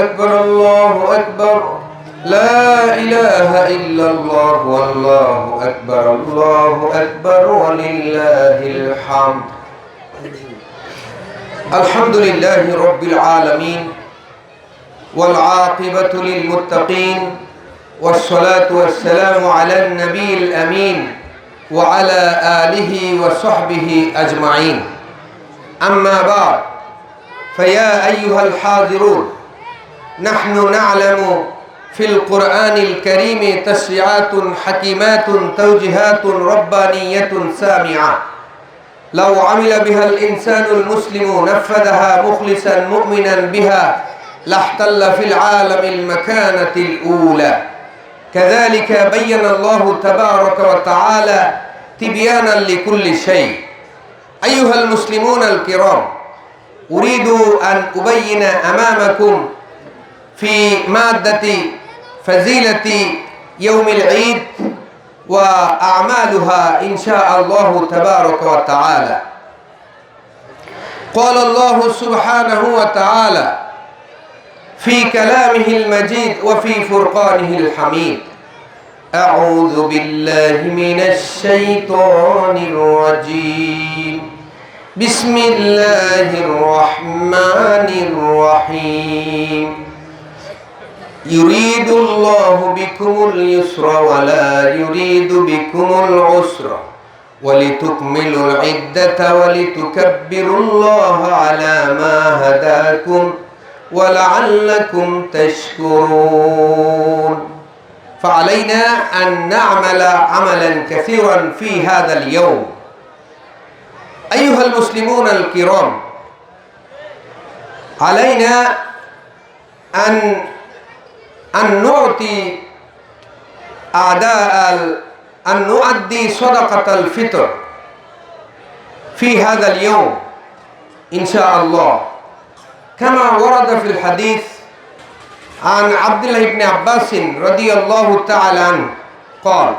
أكبر الله أكبر لا إله إلا الله والله أكبر ولله الحمد الحمد لله رب العالمين والعاقبة للمتقين والصلاة والسلام على النبي الأمين وعلى آله وصحبه أجمعين أما بعد فيا أيها الحاضرون نحن نعلم في القرآن الكريم تشريعات حكيمات توجيهات ربانية سامعة لو عمل بها الإنسان المسلم نفذها مخلصا مؤمنا بها لاحتل في العالم المكانة الأولى كذلك بين الله تبارك وتعالى تبيانا لكل شيء أيها المسلمون الكرام أريد أن أبين أمامكم في مادة فضيلة يوم العيد وأعمالها إن شاء الله تبارك وتعالى قال الله سبحانه وتعالى في كلامه المجيد وفي فرقانه الحميد أعوذ بالله من الشيطان الرجيم بسم الله الرحمن الرحيم يريد الله بكم اليسر ولا يريد بكم العسر ولتكملوا العدة ولتكبروا الله على ما هداكم ولعلكم تشكرون فعلينا أن نعمل عملا كثيرا في هذا اليوم أيها المسلمون الكرام علينا أن نعطي أن نؤدي صدقة الفطر في هذا اليوم إن شاء الله كما ورد في الحديث عن عبد الله بن عباس رضي الله تعالى عنه قال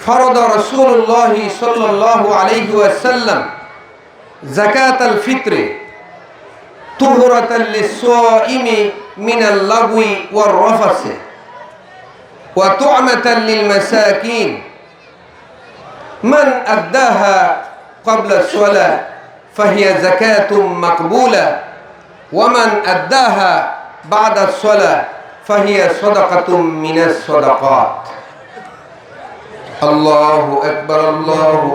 فرض رسول الله صلى الله عليه وسلم زكاة الفطر طهرة للصائم من اللغو والرفث وطعمة للمساكين من أداها قبل الصلاة فهي زكاة مقبولة ومن أداها بعد الصلاة فهي صدقة من الصدقات الله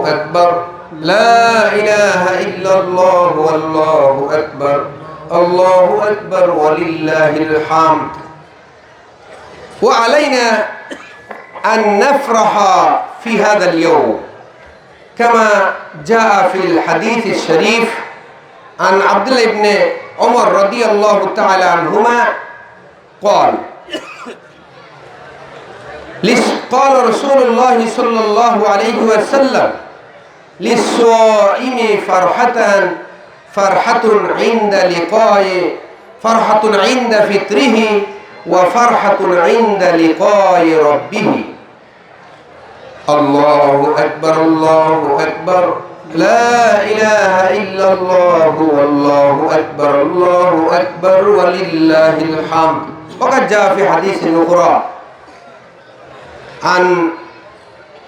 أكبر لا إله إلا الله والله أكبر ولله الحمد وعلينا أن نفرح في هذا اليوم كما جاء في الحديث الشريف عن عبد الله بن عمر رضي الله تعالى عنهما قال قال رسول الله صلى الله عليه وسلم للصائم فرحة عند فطره وفرحة عند لقاء ربه الله أكبر لا إله إلا الله والله أكبر ولله الحمد وقد جاء في حديث أخرى عن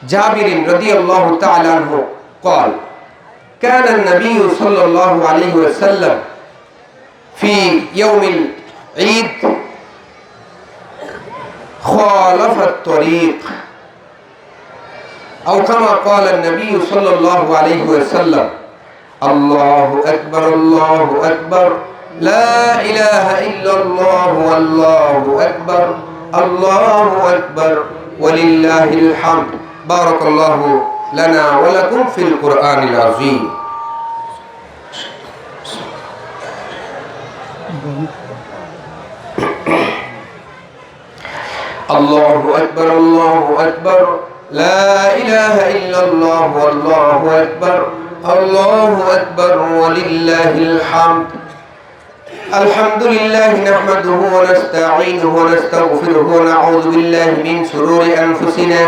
جابر رضي الله تعالى عنه قال كان النبي صلى الله عليه وسلم في يوم العيد خالف الطريق أو كما قال النبي صلى الله عليه وسلم الله أكبر لا إله إلا الله والله أكبر ولله الحمد بارك الله لنا ولكم في القرآن العظيم الله أكبر لا إله إلا الله والله أكبر ولله الحمد الحمد لله نحمده ونستعينه ونستغفره ونعوذ بالله من شرور أنفسنا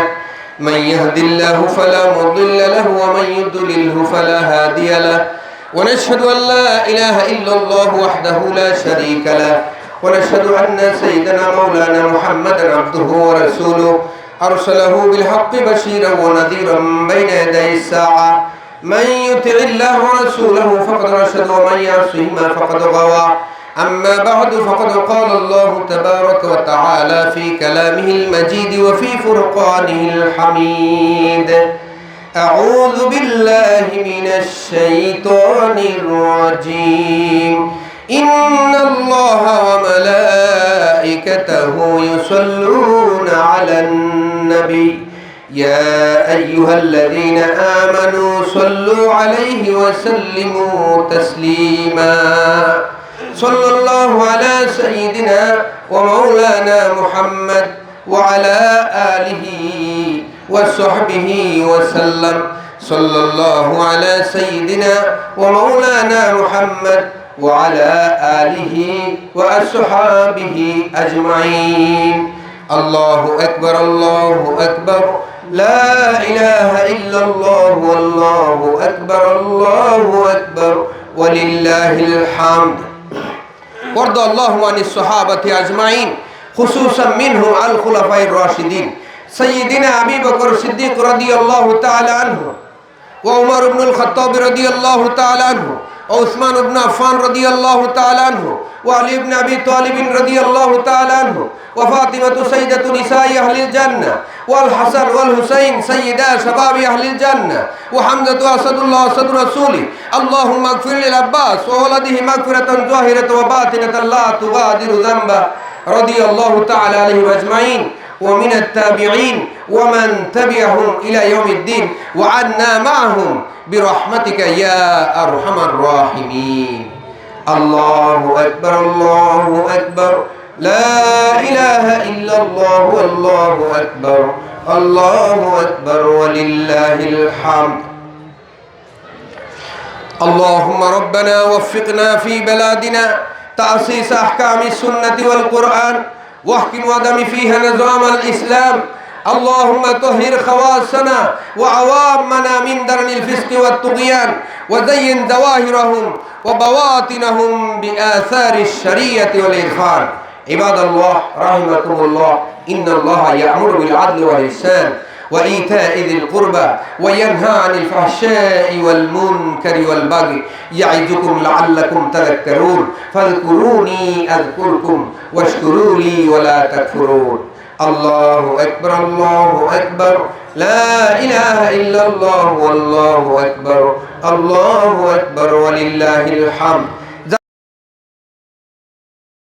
من يهد الله فلا مضل له ومن يضلله فلا هادي له ونشهد أن لا إله إلا الله وحده لا شريك له ونشهد أن سيدنا مولانا محمدا عبده ورسوله أرسله بالحق بشيرا ونذيرا بين يدي الساعة من يطع الله ورسوله فقد رشد ومن يعصهما فقد غوى أما بعد فقد قال الله تبارك وتعالى في كلامه المجيد وفي فرقانه الحميد أعوذ بالله من الشيطان الرجيم إن الله وملائكته يصلون على النبي يا أيها الذين آمنوا صلوا عليه وسلموا تسليما صلى الله على سيدنا ومولانا محمد وعلى آله وصحبه وسلم صلى الله على سيدنا ومولانا محمد وعلى آله وأصحابه أجمعين الله أكبر الله أكبر لا إله إلا الله والله أكبر الله أكبر ولله الحمد وارض الله عن الصحابة أجمعين خصوصا منهم الخلفاء الراشدين سيدنا أبي بكر الصديق رضي الله تعالى عنه وعمر بن الخطاب رضي الله تعالى عنه وعثمان بن عفان رضي الله تعالى عنه وعلي بن أبي طالب رضي الله تعالى عنه وفاطمة سيدة نساء أهل الجنة والحسن والحسين سيدا شباب أهل الجنة وحمزة أسد الله أسد رسوله اللهم اغفر للعباس وولده مغفرة ظاهرة وباطنة لا تغادر ذنبا رضي الله تعالى عليهم أجمعين ومن التابعين ومن تبعهم إلى يوم الدين وعنا معهم برحمتك يا أرحم الراحمين الله أكبر الله أكبر لا إله إلا الله والله أكبر الله أكبر ولله الحمد اللهم ربنا وفقنا في بلادنا تأسيس أحكام السنة والقرآن واحكم ودم فيها نظام الإسلام اللهم طهر خواصنا وعوامنا من درن الفسق والطغيان وزين ظواهرهم وبواطنهم بآثار الشريعة والإرفان عباد الله رحمكم الله إن الله يأمر بالعدل والإحسان وإيتاء ذي القربى وينهى عن الفحشاء والمنكر والبغي يعظكم لعلكم تذكرون فاذكروني أذكركم واشكروا لي ولا تكفرون الله أكبر الله أكبر لا إله إلا الله والله أكبر الله أكبر ولله الحمد